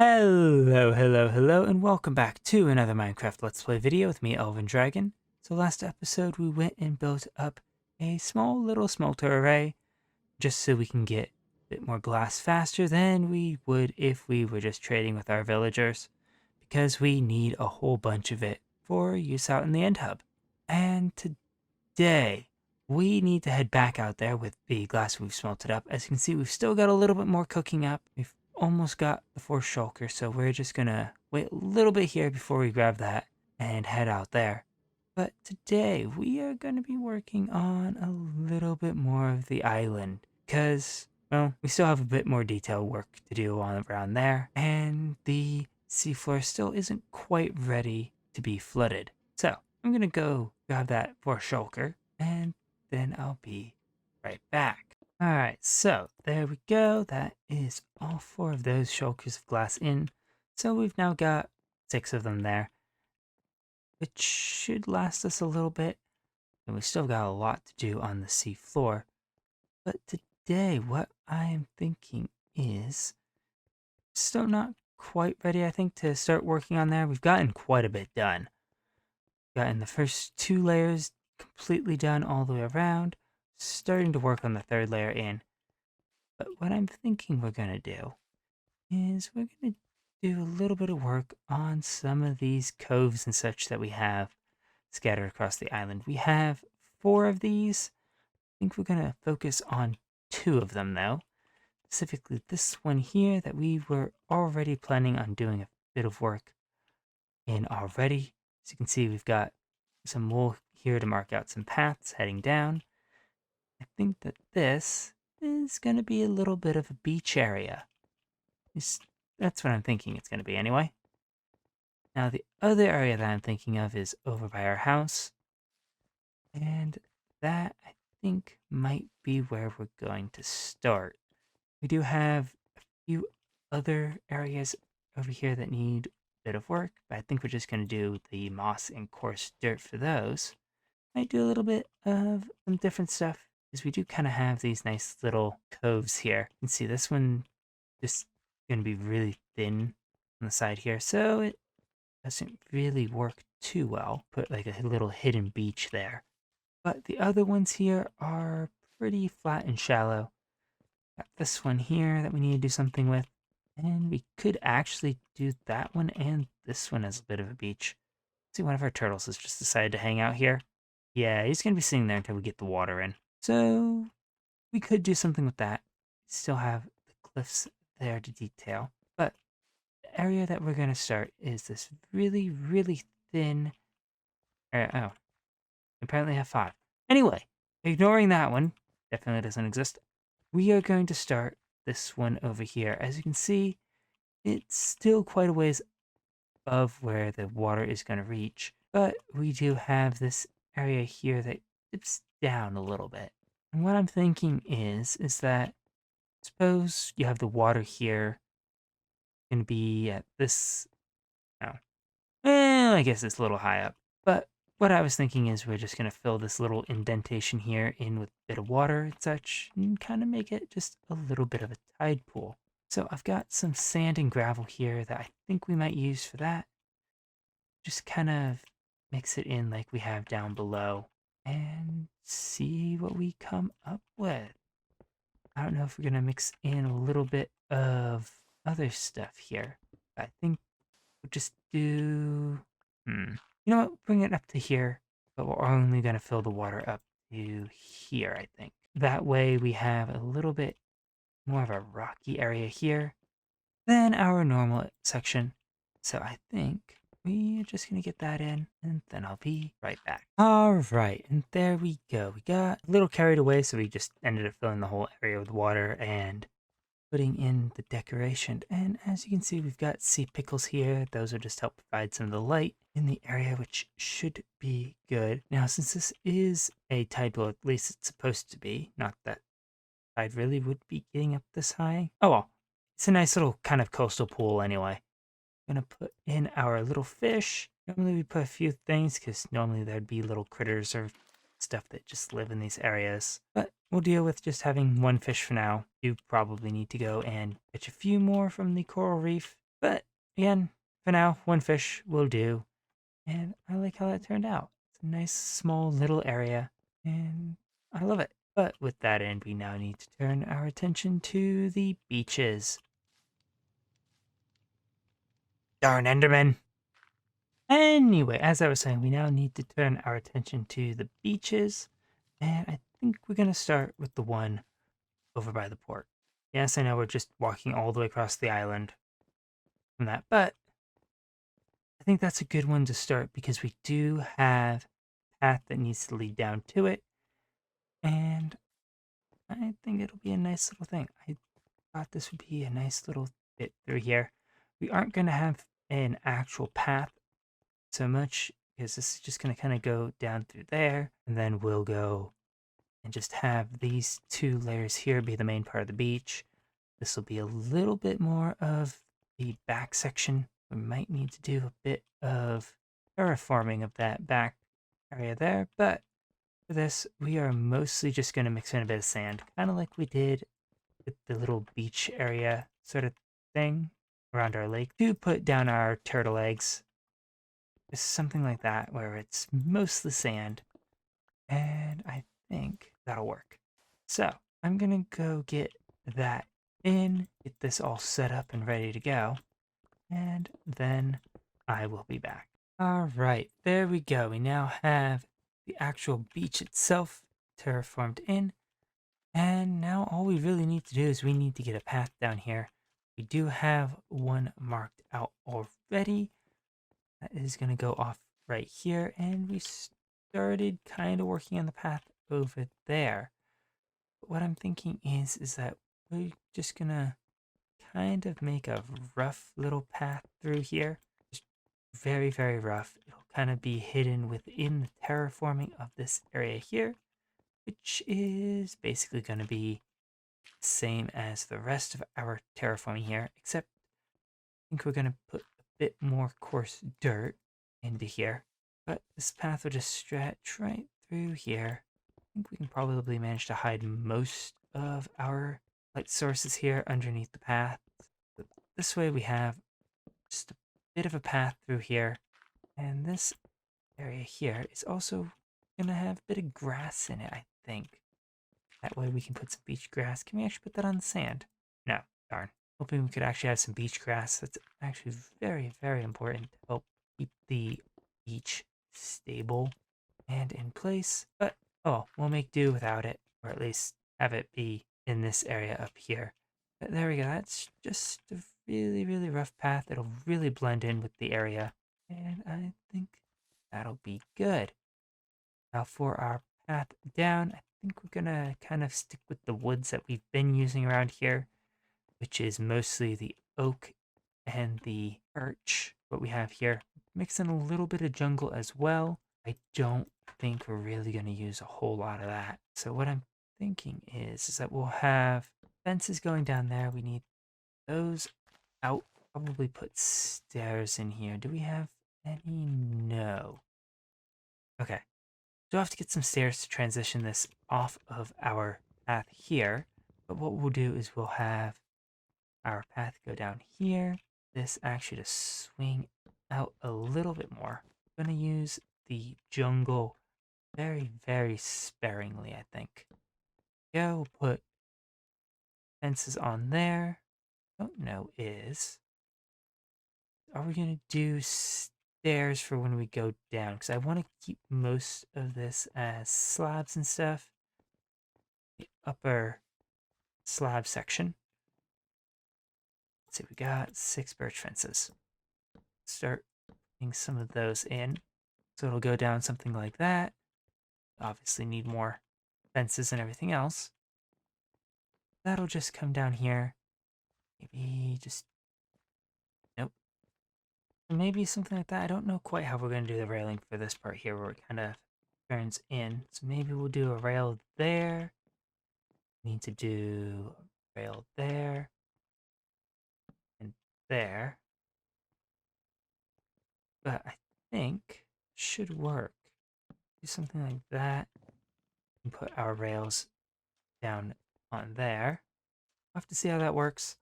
Hello, and welcome back to another Minecraft Let's Play video with me, Elven Dragon. So last episode we went and built up a small little smelter array just so we can get a bit more glass faster than we would if we were just trading with our villagers, because we need a whole bunch of it for use out in the end hub. And today we need to head back out there with the glass we've smelted up. As you can see, we've still got a little bit more cooking up. We've almost got the 4 shulker, so we're just gonna wait a little bit here before we grab that and head out there. But today we are going to be working on a little bit more of the island because, well, we still have a bit more detail work to do on around there, and the seafloor still isn't quite ready to be flooded. So I'm gonna go grab that 4 shulker and then I'll be right back. Alright, so there we go. That is all 4 of those shulkers of glass in. So we've now got 6 of them there, which should last us a little bit. And we still got a lot to do on the sea floor. But today, what I am thinking is still not quite ready, I think, to start working on there. We've gotten quite a bit done. Gotten the first 2 layers completely done all the way around. Starting to work on the 3rd layer in. But what I'm thinking we're going to do is we're going to do a little bit of work on some of these coves and such that we have scattered across the island. We have 4 of these. I think we're going to focus on 2 of them, though. Specifically this one here that we were already planning on doing a bit of work in already. As you can see, we've got some wool here to mark out some paths heading down. I think that this is going to be a little bit of a beach area. That's what I'm thinking it's going to be anyway. Now the other area that I'm thinking of is over by our house. And that, I think, might be where we're going to start. We do have a few other areas over here that need a bit of work, but I think we're just going to do the moss and coarse dirt for those. Might do a little bit of some different stuff, because we do kind of have these nice little coves here. You can see this one just going to be really thin on the side here, so it doesn't really work too well. Put like a little hidden beach there. But the other ones here are pretty flat and shallow. Got this one here that we need to do something with. And we could actually do that one and this one as a bit of a beach. See, one of our turtles has just decided to hang out here. Yeah, he's going to be sitting there until we get the water in. So we could do something with that. Still have the cliffs there to detail. But the area that we're going to start is this really, really thin... oh, apparently I have 5. Anyway, ignoring that one, definitely doesn't exist, we are going to start this one over here. As you can see, it's still quite a ways above where the water is going to reach, but we do have this area here that dips down a little bit. And what I'm thinking is that suppose you have the water here going to be at this, oh, well, I guess it's a little high up, but what I was thinking is we're just going to fill this little indentation here in with a bit of water and such, and kind of make it just a little bit of a tide pool. So I've got some sand and gravel here that I think we might use for that. Just kind of mix it in like we have down below and see what we come up with. I don't know if we're going to mix in a little bit of other stuff here. I think we'll just do... You know what? Bring it up to here, but we're only going to fill the water up to here, I think. That way we have a little bit more of a rocky area here than our normal section. So I think we're just going to get that in, and then I'll be right back. All right, and there we go. We got a little carried away, so we just ended up filling the whole area with water and putting in the decoration. And as you can see, we've got sea pickles here. Those will just help provide some of the light in the area, which should be good. Now, since this is a tide pool, at least it's supposed to be, not that tide really would be getting up this high. Oh well, it's a nice little kind of coastal pool anyway. I'm gonna put in our little fish. Normally we put a few things because normally there'd be little critters or stuff that just live in these areas. But we'll deal with just having 1 fish for now. You probably need to go and catch a few more from the coral reef But again, for now, one fish will do. And I like how that turned out. It's a nice, small, little area, and I love it. But with that in, we now need to turn our attention to the beaches. Darn Enderman! Anyway, as I was saying, we now need to turn our attention to the beaches, and I think we're going to start with the one over by the port. Yes, I know we're just walking all the way across the island from that, but I think that's a good one to start because we do have a path that needs to lead down to it, and I think it'll be a nice little thing. I thought this would be a nice little bit through here. We aren't going to have an actual path so much because this is just going to kind of go down through there, and then we'll go and just have these two layers here be the main part of the beach. This will be a little bit more of the back section. We might need to do a bit of terraforming of that back area there, but for this, we are mostly just going to mix in a bit of sand, kind of like we did with the little beach area sort of thing around our lake, to put down our turtle eggs. Just something like that, where it's mostly sand, and I think that'll work. So I'm gonna go get that in, get this all set up and ready to go, and then I will be back. All right, there we go. We now have the actual beach itself terraformed in, and now all we really need to do is we need to get a path down here. We do have one marked out already. That is going to go off right here, and we started kind of working on the path over there. But what I'm thinking is that we're just going to kind of make a rough little path through here. Just very, very rough. It'll kind of be hidden within the terraforming of this area here, which is basically going to be the same as the rest of our terraforming here, except I think we're going to put a bit more coarse dirt into here. But this path will just stretch right through here. I think we can probably manage to hide most of our light sources here underneath the path. But this way we have just a bit of a path through here. And this area here is also going to have a bit of grass in it, I think. That way we can put some beach grass. Can we actually put that on the sand? No, darn. Hoping we could actually have some beach grass. That's actually very, very important to help keep the beach stable and in place. But, oh, we'll make do without it, or at least have it be in this area up here. But there we go. That's just a really, really rough path. It'll really blend in with the area. And I think that'll be good. Now for our path down, I think we're gonna kind of stick with the woods that we've been using around here, which is mostly the oak and the birch, what we have here. Mix in a little bit of jungle as well. I don't think we're really gonna use a whole lot of that. So what I'm thinking is that we'll have fences going down there. We need those out. Probably put stairs in here. Do we have any? No. Okay. So we'll have to get some stairs to transition this off of our path here. But what we'll do is we'll have our path go down here. This actually to swing out a little bit more. I'm going to use the jungle very, very sparingly, I think. Yeah, we'll put fences on there. Don't know is, are we going to do stairs for when we go down? Because I want to keep most of this as slabs and stuff. The upper slab section. Let's see, we got 6 birch fences. Start putting some of those in. So it'll go down something like that. Obviously need more fences and everything else. That'll just come down here. Maybe just, nope. Maybe something like that. I don't know quite how we're going to do the railing for this part here where it kind of turns in. So maybe we'll do a rail there. Need to do a rail there. And there. But I think should work. Do something like that. And put our rails down on there. I'll have to see how that works.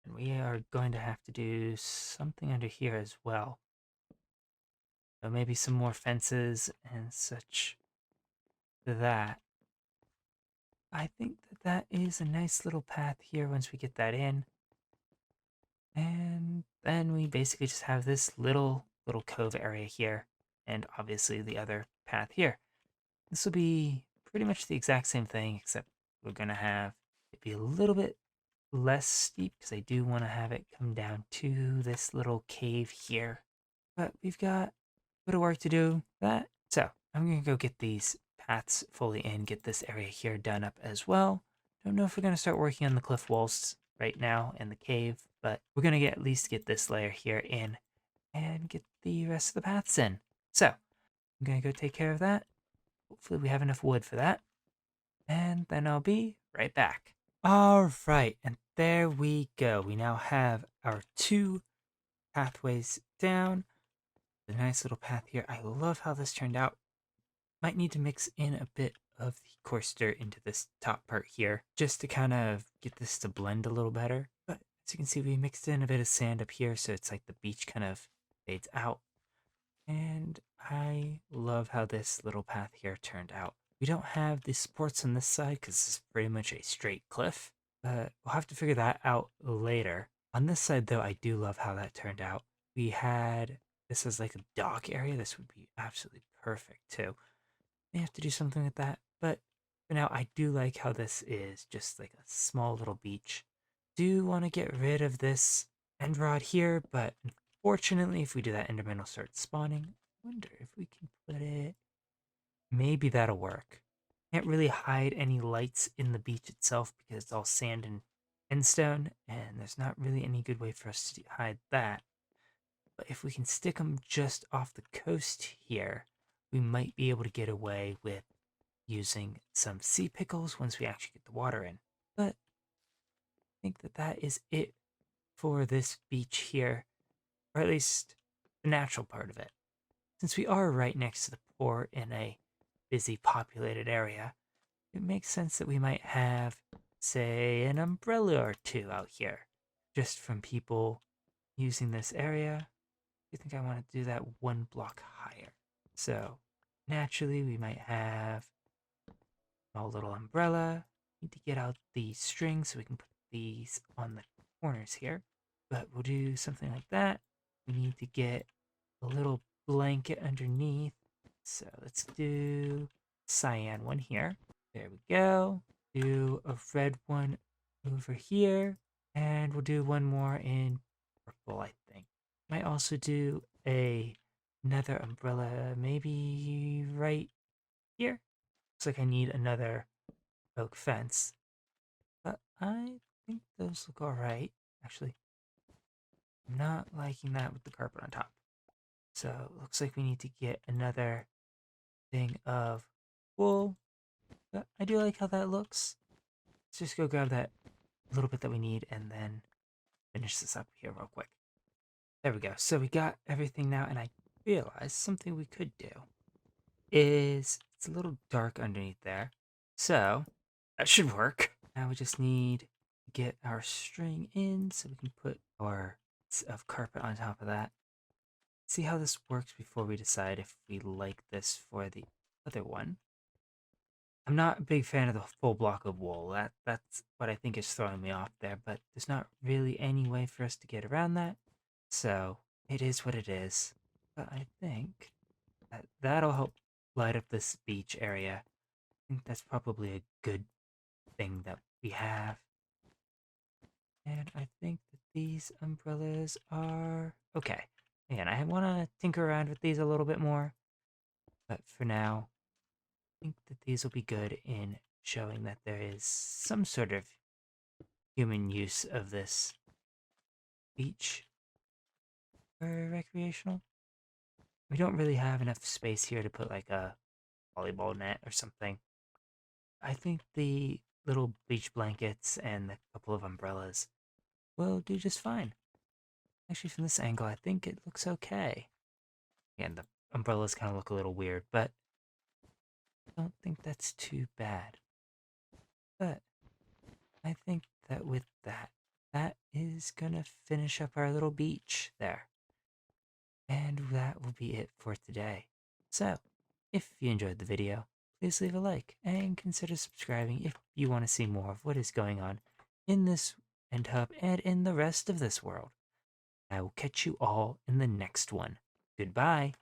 And we are going to have to do something under here as well. So maybe some more fences and such for that. I think that that is a nice little path here once we get that in. And then we basically just have this little cove area here, and obviously the other path here. This will be pretty much the exact same thing, except we're going to have it be a little bit less steep because I do want to have it come down to this little cave here. But we've got a bit of work to do for that. So I'm going to go get these paths fully in, get this area here done up as well. Don't know if we're going to start working on the cliff walls right now in the cave, but we're going to at least get this layer here in and get the rest of the paths in. So I'm going to go take care of that. Hopefully we have enough wood for that. And then I'll be right back. All right, and there we go. We now have our 2 pathways down. The nice little path here. I love how this turned out. Might need to mix in a bit of the coarse dirt into this top part here, just to kind of get this to blend a little better. But as you can see, we mixed in a bit of sand up here, so it's like the beach kind of fades out. And I love how this little path here turned out. We don't have the supports on this side because it's pretty much a straight cliff, but we'll have to figure that out later. On this side, though, I do love how that turned out. We had this as like a dock area. This would be absolutely perfect too. May have to do something with that, but for now, I do like how this is just like a small little beach. Do want to get rid of this end rod here, but unfortunately, if we do that, Enderman will start spawning. I wonder if we can put it. Maybe that'll work. Can't really hide any lights in the beach itself because it's all sand and stone, and there's not really any good way for us to hide that. But if we can stick them just off the coast here, we might be able to get away with using some sea pickles once we actually get the water in. But I think that that is it for this beach here, or at least the natural part of it. Since we are right next to the port in a busy populated area, it makes sense that we might have, say, an umbrella or two out here, just from people using this area. I think I want to do that 1 block higher. So naturally, we might have a little umbrella. Need to get out the strings so we can put these on the corners here. But we'll do something like that. We need to get a little blanket underneath. So let's do cyan one here. There we go. Do a red one over here. And we'll do one more in purple, I think. Might also do another umbrella maybe right here. Looks like I need another oak fence. But I think those look alright. Actually, I'm not liking that with the carpet on top. So it looks like we need to get another thing of wool. But I do like how that looks. Let's just go grab that little bit that we need and then finish this up here real quick. There we go. So we got everything now, and I realized something we could do is it's a little dark underneath there. So that should work. Now we just need to get our string in so we can put our bits of carpet on top of that. See how this works before we decide if we like this for the other one. I'm not a big fan of the full block of wool. That's what I think is throwing me off there, but there's not really any way for us to get around that. So it is what it is. But I think that that'll help light up this beach area. I think that's probably a good thing that we have. And I think that these umbrellas are okay. Again, I want to tinker around with these a little bit more, but for now, I think that these will be good in showing that there is some sort of human use of this beach for recreational. We don't really have enough space here to put like a volleyball net or something. I think the little beach blankets and the couple of umbrellas will do just fine. Actually, from this angle, I think it looks okay. Again, the umbrellas kind of look a little weird, but I don't think that's too bad. But I think that with that, that is gonna finish up our little beach there. And that will be it for today. So, if you enjoyed the video, please leave a like and consider subscribing if you want to see more of what is going on in this end hub and in the rest of this world. I will catch you all in the next one. Goodbye.